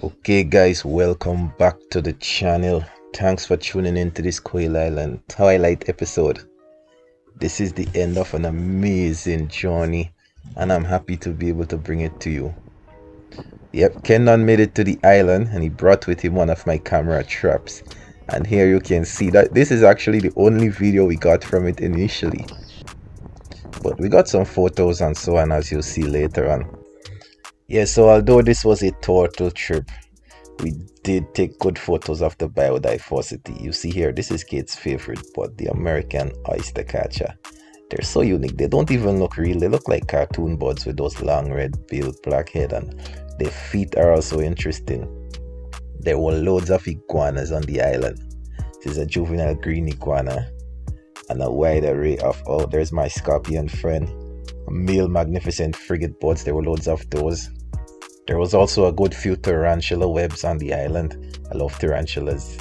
Okay guys, welcome back to the channel. Thanks for tuning in to this Quail Island Twilight episode. This is the end of an amazing journey and I'm happy to be able to bring it to you. Yep, Kenan made it to the island and he brought with him one of my camera traps. And here you can see that this is actually the only video we got from it initially. But we got some photos and so on, as you'll see later on. Yeah, so although this was a turtle trip, we did take good photos of the biodiversity. You see here, this is Kate's favorite bird, the American oyster catcher. They're so unique. They don't even look real. They look like cartoon birds with those long red bill, black head, and their feet are also interesting. There were loads of iguanas on the island. This is a juvenile green iguana and a wide array of, oh, there's my scorpion friend, male magnificent frigate birds. There were loads of those. There was also a good few tarantula webs on the island. I love tarantulas.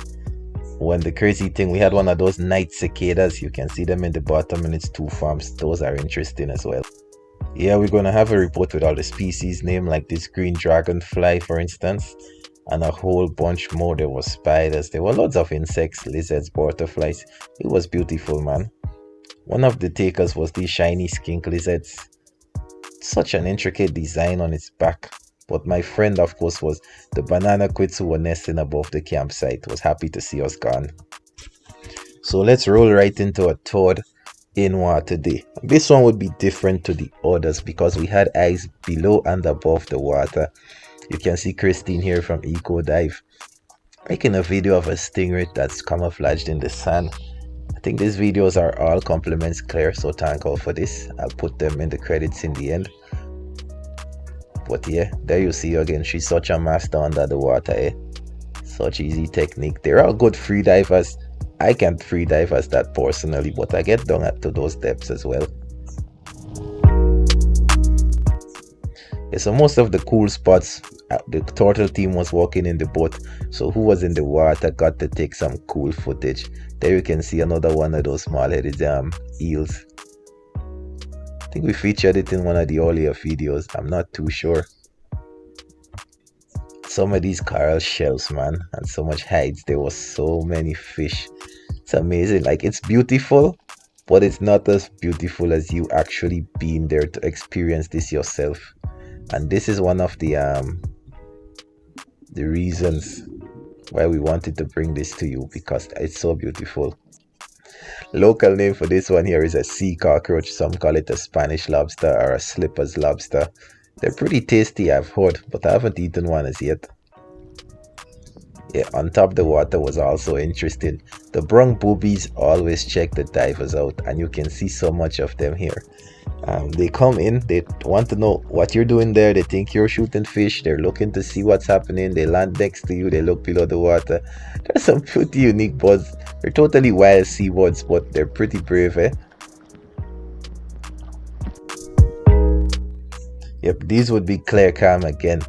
When the crazy thing, we had one of those night cicadas. You can see them in the bottom and it's two farms. Those are interesting as well. Yeah, we're going to have a report with all the species name, like this green dragonfly for instance, and a whole bunch more. There were spiders, there were lots of insects, lizards, butterflies. It was beautiful, man. One of the takers was these shiny skink lizards. Such an intricate design on its back. But my friend, of course, was the banana quits who were nesting above the campsite. Was happy to see us gone. So let's roll right into a third in-water day. This one would be different to the others because we had eyes below and above the water. You can see Christine here from Eco Dive making a video of a stingray that's camouflaged in the sand. I think these videos are all compliments Claire, so thank all for this. I'll put them in the credits in the end. But yeah, there you see her again. She's such a master under the water, eh? Such easy technique. They're all good free divers. I can't free dive as that personally, but I get down to those depths as well. Yeah, so most of the cool spots, the turtle team was walking in the boat, so who was in the water got to take some cool footage. There you can see another one of those small-headed eels. I think we featured it in one of the earlier videos. I'm not too sure. Some of these coral shells, man, and so much hides. There was so many fish. It's amazing. Like, it's beautiful, but it's not as beautiful as you actually being there to experience this yourself. And this is one of the reasons why we wanted to bring this to you, because it's so beautiful. Local name for this one here is a sea cockroach. Some call it a Spanish lobster or a slipper's lobster. They're pretty tasty, I've heard, but I haven't eaten one as yet. Yeah, on top of the water was also interesting. The brown boobies always check the divers out, and you can see so much of them here. They come in, they want to know what you're doing there. They think you're shooting fish. They're looking to see what's happening. They land next to you. They look below the water. There's some pretty unique birds. They're totally wild seabirds, but they're pretty brave, eh? Yep, these would be clear cam again.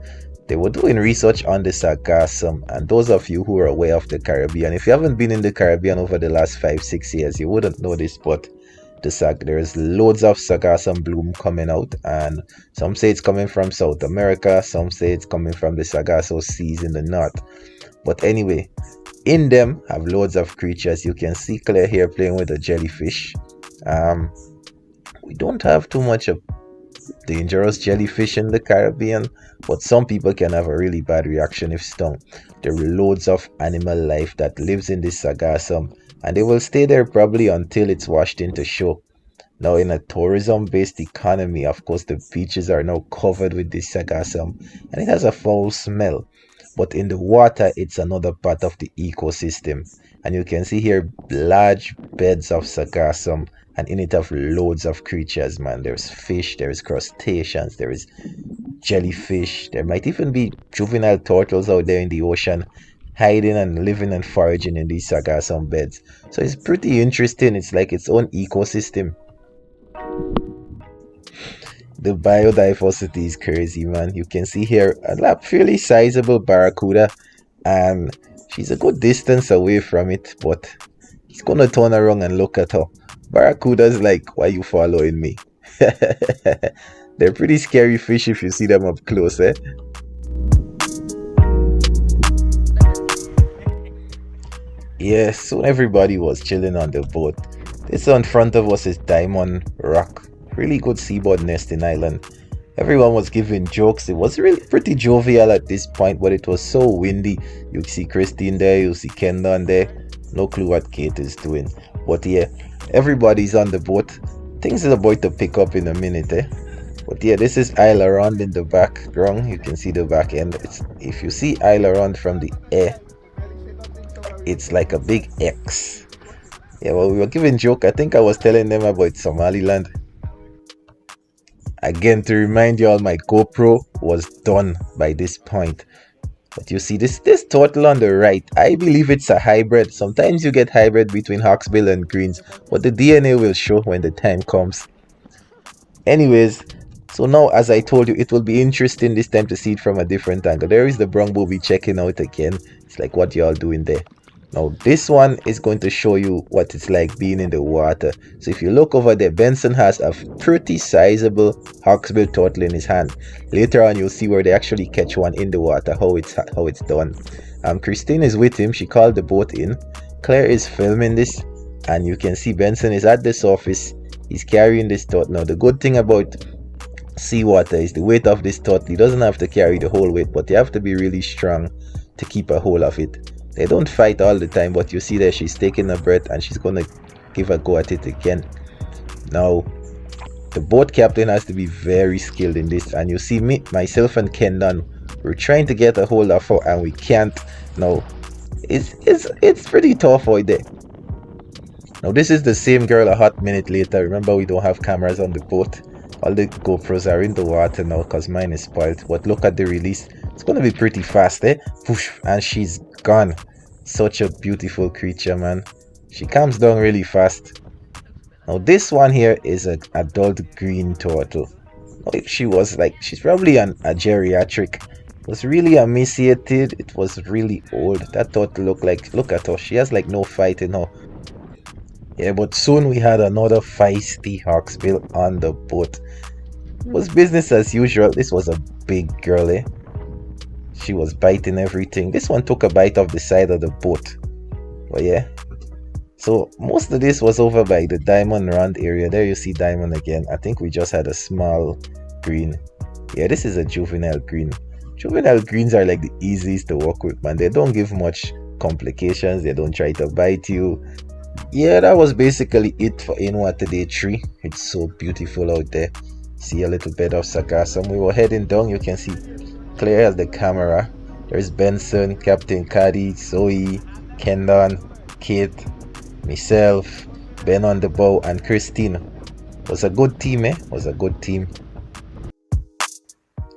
They were doing research on the sargassum, and those of you who are aware of the Caribbean, if you haven't been in the Caribbean over the last 5-6 years, you wouldn't know this, but there's loads of sargassum bloom coming out, and some say it's coming from South America, some say it's coming from the Sargasso seas in the north. But anyway, in them have loads of creatures. You can see Claire here playing with a jellyfish. We don't have too much of dangerous jellyfish in the Caribbean, but some people can have a really bad reaction if stung. There are loads of animal life that lives in this sargassum, and they will stay there probably until it's washed into shore. Now, in a tourism-based economy, of course, the beaches are now covered with this sargassum, and it has a foul smell. But in the water, it's another part of the ecosystem. And you can see here large beds of sargassum, and in it have loads of creatures, man. There's fish, there's crustaceans, there is jellyfish. There might even be juvenile turtles out there in the ocean, hiding and living and foraging in these sargassum beds. So it's pretty interesting. It's like its own ecosystem. The biodiversity is crazy, man. You can see here a fairly sizable barracuda, and she's a good distance away from it, but he's gonna turn around and look at her. Barracuda's like, why you following me? They're pretty scary fish if you see them up close, eh? Yeah, soon everybody was chilling on the boat. This on front of us is Diamond Rock. Really good seaboard nesting island. Everyone was giving jokes. It was really pretty jovial at this point, but it was so windy. You see Christine there, you see Kendon there. No clue what Kate is doing. But yeah, everybody's on the boat. Things are about to pick up in a minute, eh? But yeah, this is Isle Around in the background. You can see the back end. If you see Isle Around from the air, it's like a big X. Yeah, well, we were giving joke. I think I was telling them about Somaliland. Again, to remind you all, my GoPro was done by this point. But you see this turtle on the right, I believe it's a hybrid. Sometimes you get hybrid between Hawksbill and greens, but the DNA will show when the time comes. Anyways, so now as I told you, it will be interesting this time to see it from a different angle. There is the brown booby checking out again. It's like, what y'all doing there? Now this one is going to show you what it's like being in the water. So if you look over there, Benson has a pretty sizable Hawksbill turtle in his hand. Later on you'll see where they actually catch one in the water, how it's done. Christine is with him. She called the boat in. Claire is filming this, and you can see Benson is at the surface. He's carrying this turtle. Now the good thing about seawater is the weight of this turtle. He doesn't have to carry the whole weight, but you have to be really strong to keep a hold of it. They don't fight all the time, but you see that she's taking a breath and she's gonna give a go at it again. Now the boat captain has to be very skilled in this, and you see myself and Kendon, we're trying to get a hold of her and we can't. Now it's pretty tough out there. Now this is the same girl a hot minute later. Remember, we don't have cameras on the boat. All the GoPros are in the water now because mine is spoiled. But look at the release. It's gonna be pretty fast, eh? Push, and she's gone. Such a beautiful creature, man. She comes down really fast. Now this one here is an adult green turtle. She's probably a geriatric. It was really emaciated. It was really old. That turtle look at her. She has like no fight in her. Yeah, but soon we had another feisty Hawksbill on the boat. It was business as usual. This was a big girl, eh? She was biting everything. This one took a bite off the side of the boat. But yeah. So most of this was over by the Diamond Rand area. There you see Diamond again. I think we just had a small green. Yeah, this is a juvenile green. Juvenile greens are like the easiest to work with, man. They don't give much complications. They don't try to bite you. Yeah, that was basically it for In-Water Day 3. It's so beautiful out there. See a little bit of sargassum. We were heading down. You can see Claire has the camera. There's Benson, Captain Caddy, Zoe, Kendon, Kate, myself, Ben on the bow, and Christine. Was a good team, eh? Was a good team.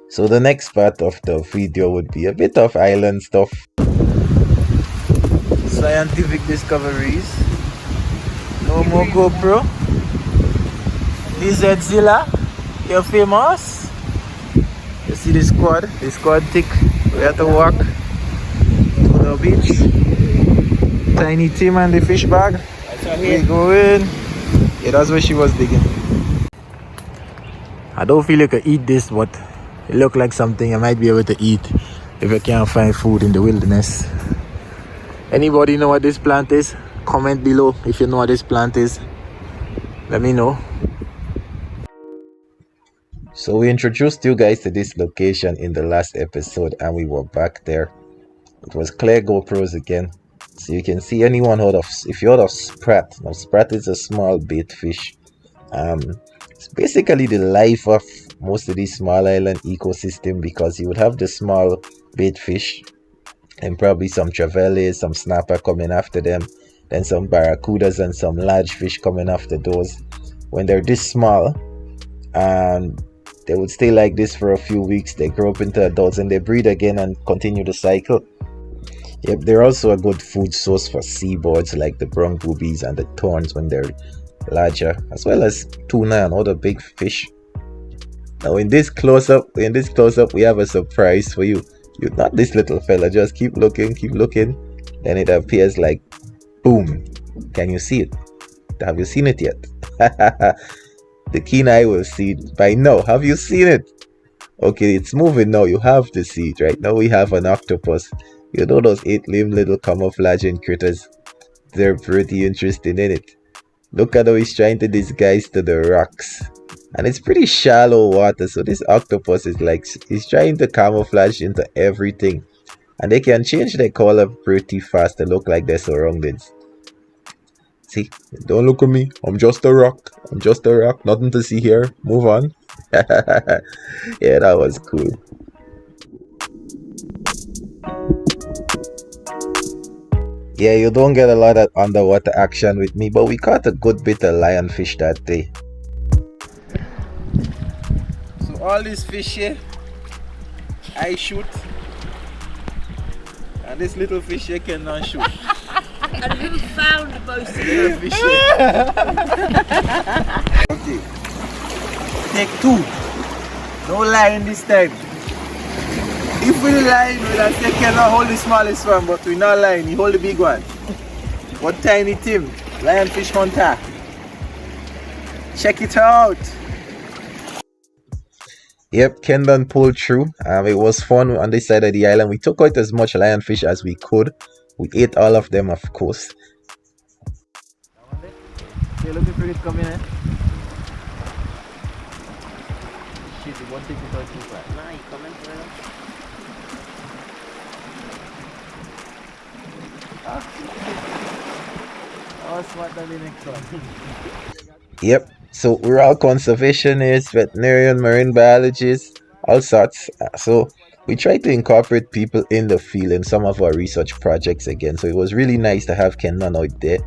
So the next part of the video would be a bit of island stuff. Scientific discoveries. No more GoPro. Lizardzilla, you're famous. You see the squad thick. We have to walk to the beach. Tiny Tim and the fish bag. We go in. Yeah, that's where she was digging. I don't feel like I eat this, but it look like something I might be able to eat if I can't find food in the wilderness. Anybody know what this plant is? Comment below if you know what this plant is. Let me know. So we introduced you guys to this location in the last episode, and we were back there. It was Claire GoPros again. So you can see anyone if you heard of sprat. Now sprat is a small bait fish. It's basically the life of most of these small island ecosystem, because you would have the small bait fish and probably some trevallies, some snapper coming after them, then some barracudas and some large fish coming after those. When they're this small, and they would stay like this for a few weeks, they grow up into adults and they breed again and continue the cycle. Yep, they're also a good food source for seabirds like the brown boobies and the thorns when they're larger, as well as tuna and other big fish. Now in this close-up we have a surprise for you. You're not this little fella, just keep looking, then it appears like boom. Can you see it? Have you seen it yet? The keen eye will see it by now. Have you seen it? Okay, it's moving now. You have to see it. Right now we have an octopus. You know those 8-limbed little camouflaging critters. they're pretty interesting in it. Look at how he's trying to disguise to the rocks. And it's pretty shallow water, so this octopus is like, he's trying to camouflage into everything. And they can change their color pretty fast to look like their surroundings. See, don't look at me. I'm just a rock. I'm just a rock. Nothing to see here. Move on. Yeah, that was cool. Yeah, you don't get a lot of underwater action with me, but we caught a good bit of lionfish that day. So all these fish here, I shoot. And this little fish here cannot shoot. And who found most of the fish here? Okay. Take 2. No line this time. If we line, we'll say cannot hold the smallest one, but we not line, he hold the big one. What tiny Tim, lionfish hunter. Check it out. Yep, Ken done pulled through. It was fun on this side of the island. We took out as much lionfish as we could. We ate all of them, of course. You're looking for it coming in? Shit, it won't take it out too far. Nah, you coming for it? Oh, smart than the next one. Yep, so we're all conservationists, veterinarian, marine biologists, all sorts. So we try to incorporate people in the field in some of our research projects again. So it was really nice to have Kenan out there.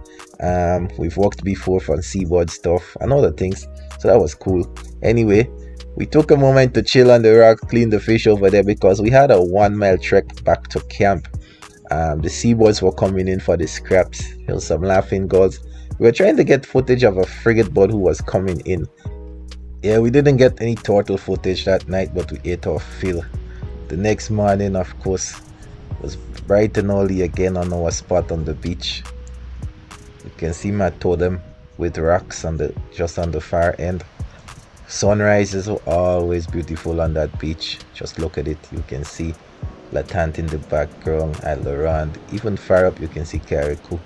We've worked before on seaboard stuff and other things, so that was cool. Anyway, we took a moment to chill on the rock, clean the fish over there because we had a 1-mile trek back to camp. The seaboards were coming in for the scraps. There was some laughing gulls. We were trying to get footage of a frigate bird who was coming in. Yeah, we didn't get any turtle footage that night, but we ate our fill. The next morning, of course, was bright and early again on our spot on the beach. You can see my totem with rocks on just on the far end. Sunrises are always beautiful on that beach. Just look at it, you can see Latant in the background, Aileron. Even far up you can see Carriacou.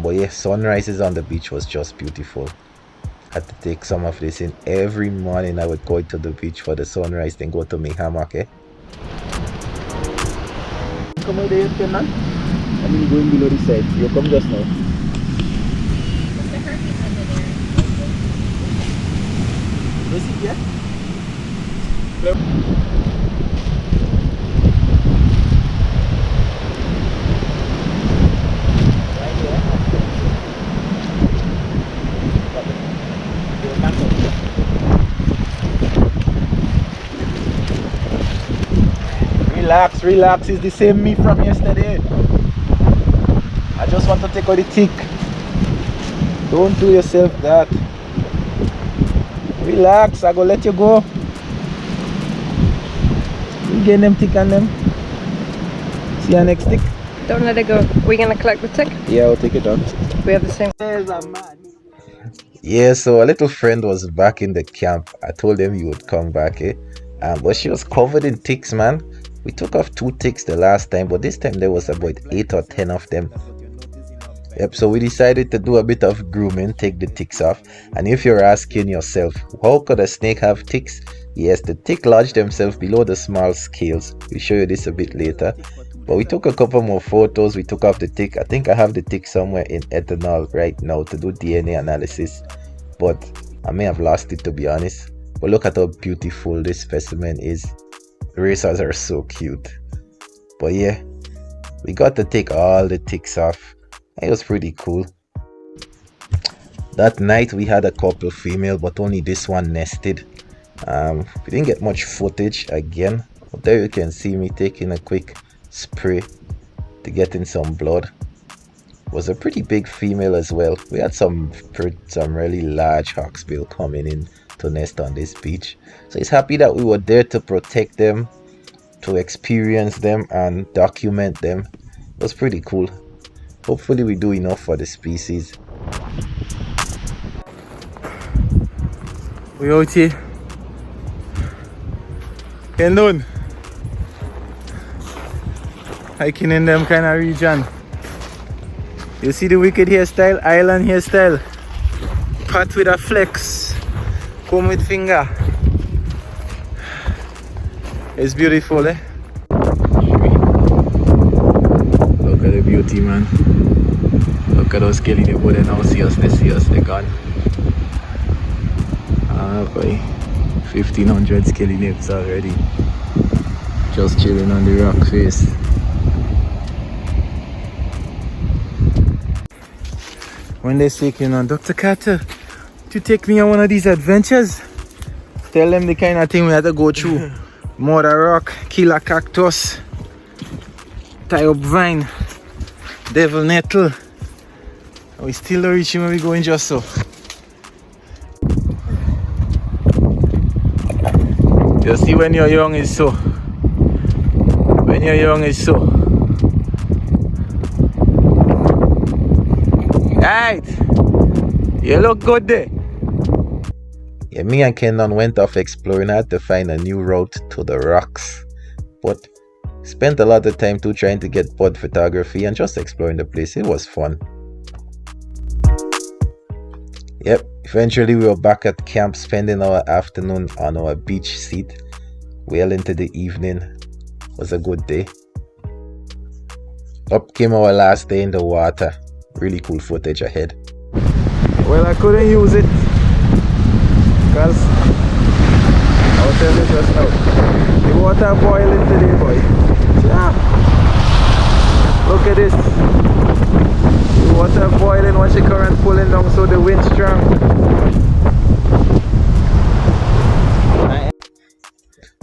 But yeah, sunrises on the beach was just beautiful. Had to take some of this in. Every morning I would go to the beach for the sunrise, then go to my hammock. Come out there, Kenan. I mean going below the side. You come just now. What's the herpes under there? Is it yet? Relax, relax. It's the same me from yesterday. I just want to take out the tick. Don't do yourself that. Relax, I go let you go. You get them tick on them. See your next tick. Don't let it go. Are we gonna collect the tick? Yeah, I'll take it out. We have the same. Yeah, so a little friend was back in the camp. I told him you would come back, but she was covered in ticks, man. We took off 2 ticks the last time, but this time there was about 8 or 10 of them. Yep, so we decided to do a bit of grooming, take the ticks off. And if you're asking yourself, how could a snake have ticks? Yes, the tick lodged themselves below the small scales. We'll show you this a bit later. But we took a couple more photos. We took off the tick. I think I have the tick somewhere in ethanol right now to do DNA analysis, but I may have lost it, to be honest. But look at how beautiful this specimen is. Racers are so cute. But yeah, we got to take all the ticks off. It was pretty cool. That night we had a couple female, but only this one nested. We didn't get much footage again, but there you can see me taking a quick spray to get in some blood. It was a pretty big female as well. We had some really large hawksbill coming in to nest on this beach, so it's happy that we were there to protect them, to experience them and document them. It was pretty cool. Hopefully we do enough for the species. We out here. Kendon, hiking in them kind of region. You see the wicked hairstyle, island hairstyle. Pat with a flex, comb with finger. It's beautiful, eh? Look at the beauty, man. Look at those killing the boat and now see us, they're gone. Ah, boy. 1500 skelly nibs already. Just chilling on the rock face. When they say, you know, Dr. Carter, to take me on one of these adventures, tell them the kind of thing we had to go through. Murder rock, kill a cactus, tie up vine, devil nettle. We still don't reach where we going just so. You see, when you're young is so. When you're young is so. Right. You look good there. Yeah, me and Kendon went off exploring. I had to find a new route to the rocks. But spent a lot of time too trying to get bird photography and just exploring the place. It was fun. Yep, eventually we were back at camp, spending our afternoon on our beach seat. Well into the evening. Was a good day. Up came our last day in the water. Really cool footage ahead. Well, I couldn't use it because I'll tell you just now. The water boiling today, boy. Yeah. Look at this. The water boiling, watch the current pulling down, so the wind strong.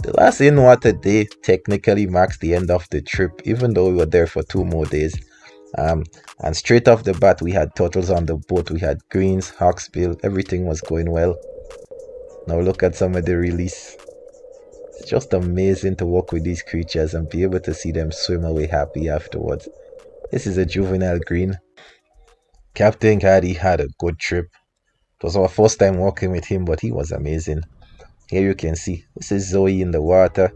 The last in-water day technically marks the end of the trip, even though we were there for 2 more days. And straight off the bat, we had turtles on the boat, we had greens, hawksbill, everything was going well. Now look at some of the release. It's just amazing to work with these creatures and be able to see them swim away happy afterwards. This is a juvenile green. Captain Caddy had a good trip. It was our first time working with him, but he was amazing. Here you can see, this is Zoe in the water.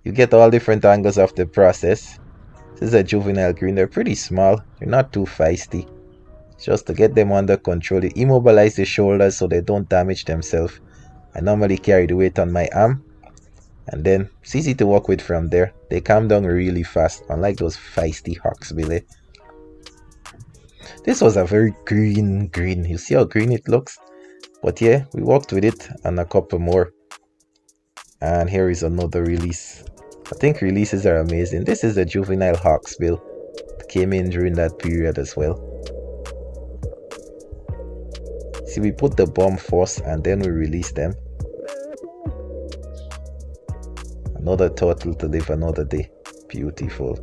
You get all different angles of the process. This is a juvenile green. They're pretty small. They're not too feisty. Just to get them under control, you immobilize the shoulders so they don't damage themselves. I normally carry the weight on my arm. And then it's easy to work with from there. They calm down really fast, unlike those feisty hawksbill. This was a very green. You see how green it looks? But yeah, we worked with it and a couple more. And here is another release. I think releases are amazing. This is a juvenile hawksbill. It came in during that period as well. See, we put the bomb first and then we release them. Another turtle to live another day. Beautiful.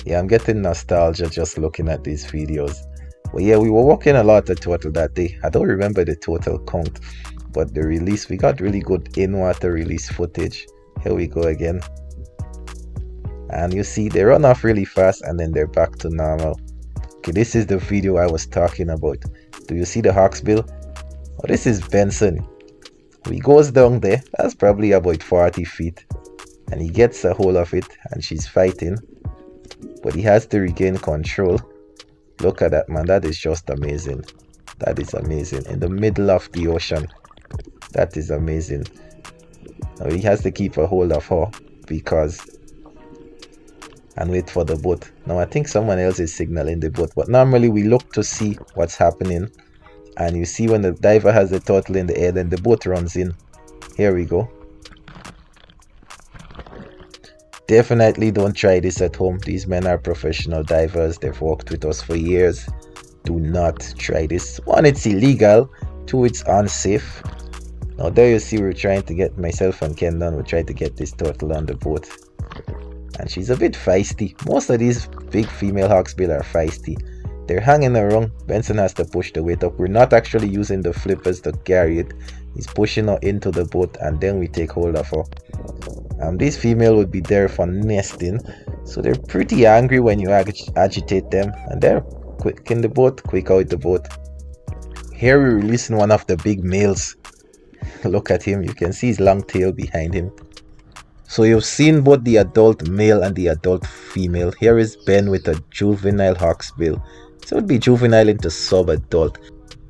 Yeah, I'm getting nostalgia just looking at these videos. But yeah, we were walking a lot of turtle that day. I don't remember the total count, but the release, we got really good in-water release footage. Here we go again. And you see, they run off really fast and then they're back to normal. Okay, this is the video I was talking about. Do you see the hawksbill? Oh, this is Benson. He goes down there. That's probably about 40 feet. And he gets a hold of it and she's fighting. But he has to regain control. Look at that, man. That is just amazing. That is amazing. In the middle of the ocean. That is amazing. Now he has to keep a hold of her because... and wait for the boat. Now I think someone else is signaling the boat. But normally we look to see what's happening. And you see when the diver has the turtle in the air, then the boat runs in. Here we go. Definitely don't try this at home. These men are professional divers. They've worked with us for years. Do not try this. 1, it's illegal. 2, it's unsafe. Now there you see we're trying to get, myself and Kendon, we're trying to get this turtle on the boat. And she's a bit feisty. Most of these big female hawksbill are feisty. They're hanging around. Benson has to push the weight up. We're not actually using the flippers to carry it. He's pushing her into the boat and then we take hold of her. These female would be there for nesting, so they're pretty angry when you agitate them, and they're quick in the boat, quick out the boat. Here we're releasing one of the big males. Look at him, you can see his long tail behind him. So you've seen both the adult male and the adult female. Here is Ben with a juvenile hawksbill. So it would be juvenile into sub-adult.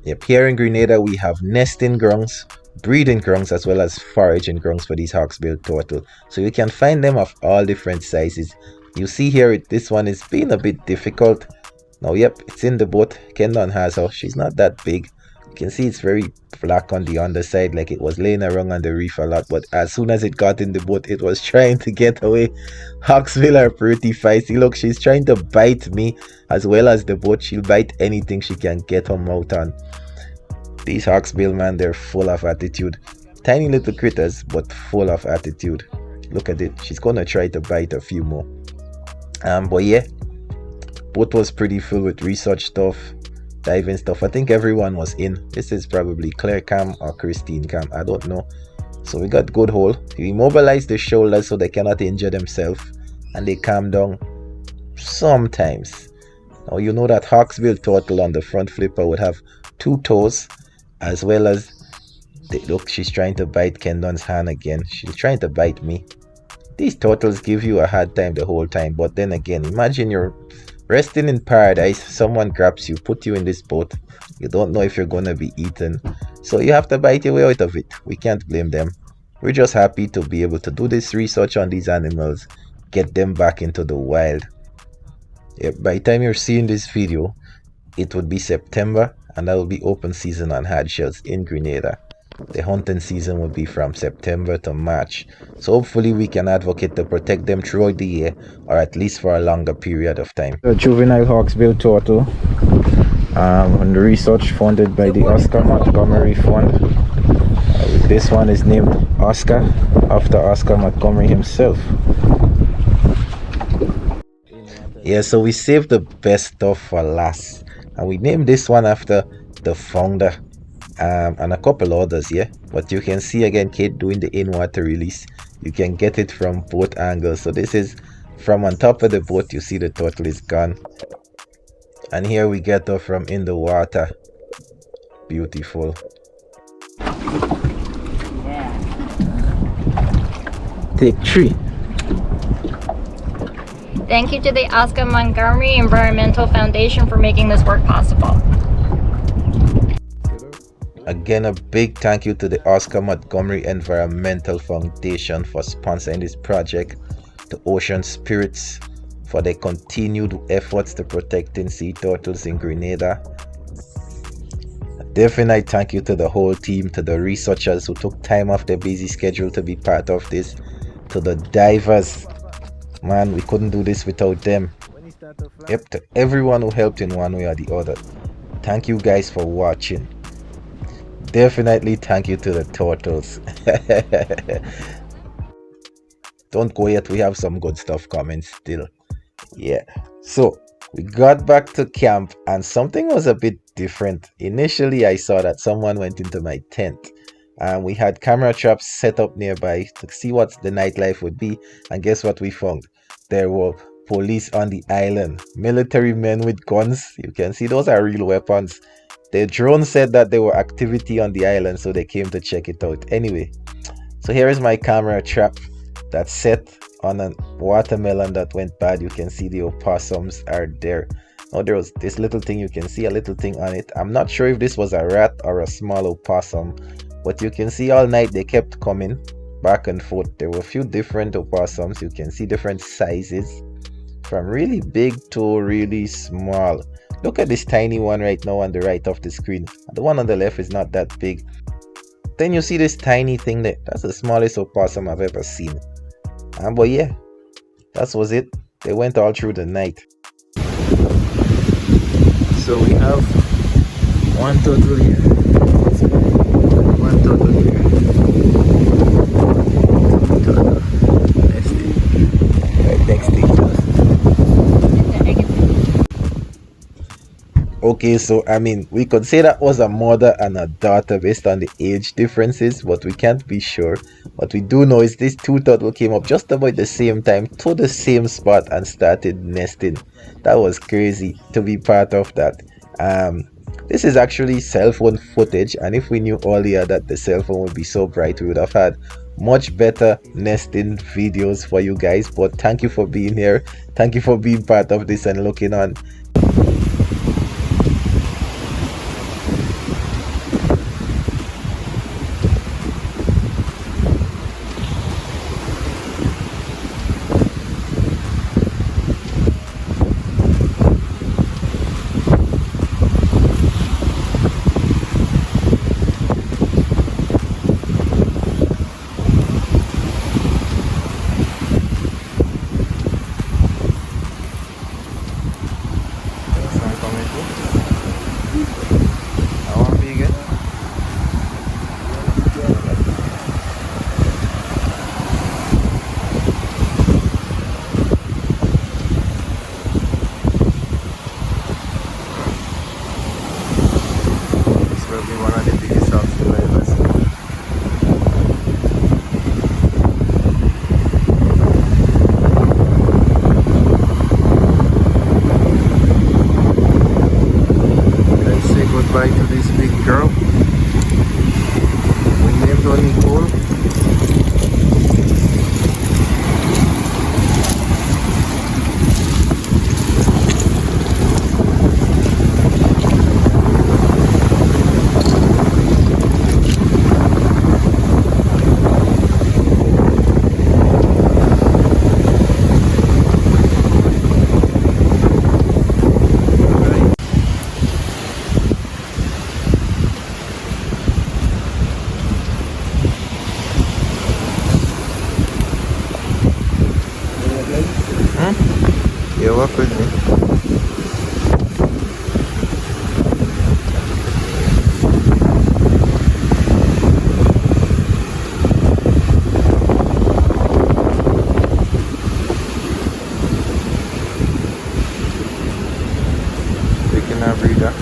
Yep, here in Grenada we have nesting grounds, breeding grounds, as well as foraging grounds for these Hawksbill turtle. So you can find them of all different sizes. You see here, this one is being a bit difficult. Now, yep, it's in the boat. Kendon has her. She's not that big. You can see it's very black on the underside, like it was laying around on the reef a lot. But as soon as it got in the boat, it was trying to get away. Hawksbill are pretty feisty. Look, she's trying to bite me as well as the boat. She'll bite anything she can get her mouth on. These Hawksbill, man, they're full of attitude. Tiny little critters, but full of attitude. Look at it. She's gonna try to bite a few more. But yeah, boat was pretty full with research stuff, diving stuff. I think everyone was in. This is probably Claire Cam or Christine Cam, I don't know. So we got good hold. We immobilized the shoulders so they cannot injure themselves, and they calm down sometimes. Now you know that Hawksbill turtle on the front flipper would have 2 toes, as well as look, she's trying to bite Kendon's hand again. She's trying to bite me. These turtles give you a hard time the whole time, but then again, imagine you're resting in paradise, someone grabs you, put you in this boat, you don't know if you're gonna be eaten, so you have to bite your way out of it. We can't blame them. We're just happy to be able to do this research on these animals, get them back into the wild. Yep, by the time you're seeing this video, it would be September, and that will be open season on hard shells in Grenada. The hunting season will be from September to March, so hopefully we can advocate to protect them throughout the year, or at least for a longer period of time. The juvenile Hawksbill turtle, and the research funded by the Oscar Montgomery Fund. This one is named Oscar after Oscar Montgomery himself. Yeah, so we saved the best stuff for last, and we named this one after the founder. And a couple others, yeah, but you can see again Kate doing the in-water release. You can get it from both angles. So this is from on top of the boat. You see the turtle is gone, and here we get her from in the water. Beautiful. Yeah. Take 3. Thank you to the Oscar Montgomery Environmental Foundation for making this work possible. Again, a big thank you to the Oscar Montgomery Environmental Foundation for sponsoring this project, to Ocean Spirits for their continued efforts to protecting sea turtles in Grenada. A definite thank you to the whole team, to the researchers who took time off their busy schedule to be part of this, to the divers. Man, we couldn't do this without them. Yep, to everyone who helped in one way or the other. Thank you guys for watching. Definitely thank you to the turtles. Don't go yet, we have some good stuff coming still. Yeah, so we got back to camp and something was a bit different. Initially I saw that someone went into my tent, and we had camera traps set up nearby to see what the nightlife would be, and guess what we found? There were police on the island, military men with guns. You can see those are real weapons. The drone said that there were activity on the island, so they came to check it out. Anyway, so here is my camera trap that's set on a watermelon that went bad. You can see the opossums are there. Now there was this little thing, you can see a little thing on it. I'm not sure if this was a rat or a small opossum, but you can see all night they kept coming back and forth. There were a few different opossums. You can see different sizes, from really big to really small. Look at this tiny one right now on the right of the screen. The one on the left is not that big. Then you see this tiny thing there. That's the smallest opossum I've ever seen. But yeah, that was it. They went all through the night. So we have one turtle here. One turtle here. Turtle. Right next to each other. Okay, so I mean, we could say that was a mother and a daughter based on the age differences, but we can't be sure. What we do know is these 2 turtles came up just about the same time to the same spot and started nesting. That was crazy to be part of that. This is actually cell phone footage, and if we knew earlier that the cell phone would be so bright, we would have had much better nesting videos for you guys. But thank you for being here, thank you for being part of this and looking on. Yeah, work with me. Taking a breather.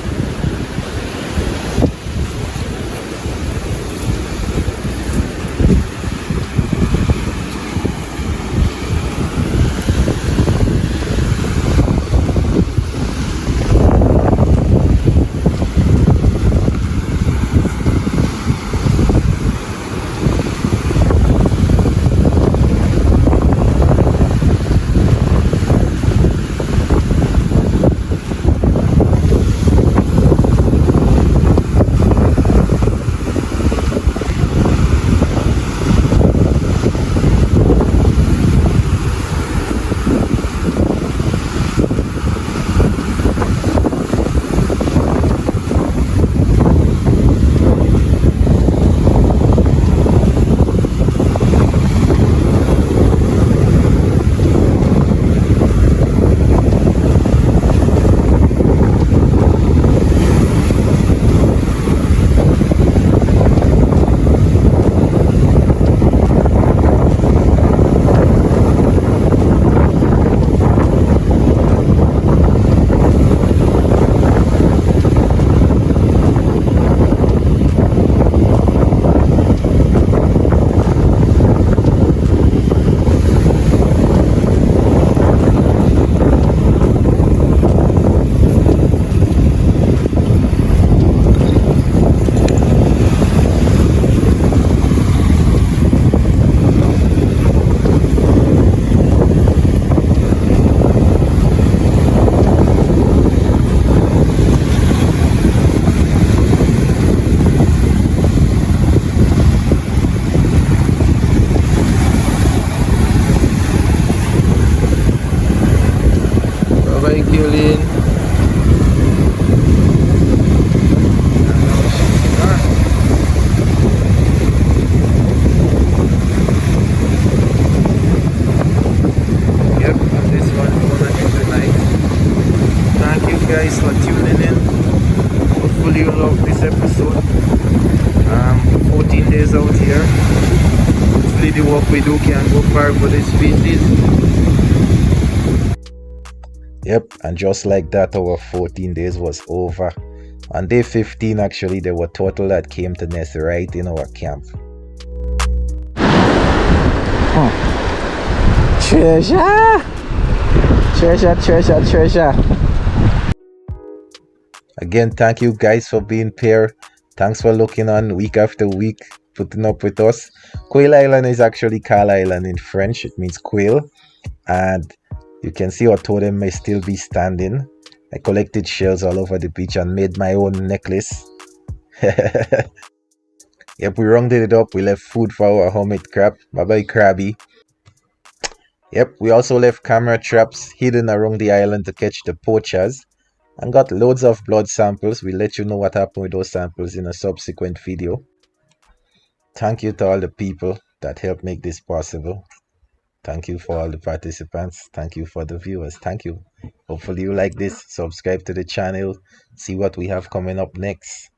Guys for tuning in. Hopefully you love this episode. 14 days out here. Hopefully the work we do can go far for this species. Yep, and just like that, our 14 days was over. On day 15, actually, there were turtle that came to nest right in our camp. Treasure! Treasure, treasure, treasure. Again, thank you guys for being here. Thanks for looking on week after week. putting up with us. Quail Island is actually Carl Island in French. It means quail. And you can see our totem may still be standing. I collected shells all over the beach and made my own necklace. Yep, we rounded it up. We left food for our hermit crab. Bye bye, crabby. Yep, we also left camera traps hidden around the island to catch the poachers and got loads of blood samples. We'll let you know what happened with those samples in a subsequent video. Thank you to all the people that helped make this possible. Thank you for all the participants. Thank you for the viewers. Thank you. Hopefully you like this. Subscribe to the channel. See what we have coming up next.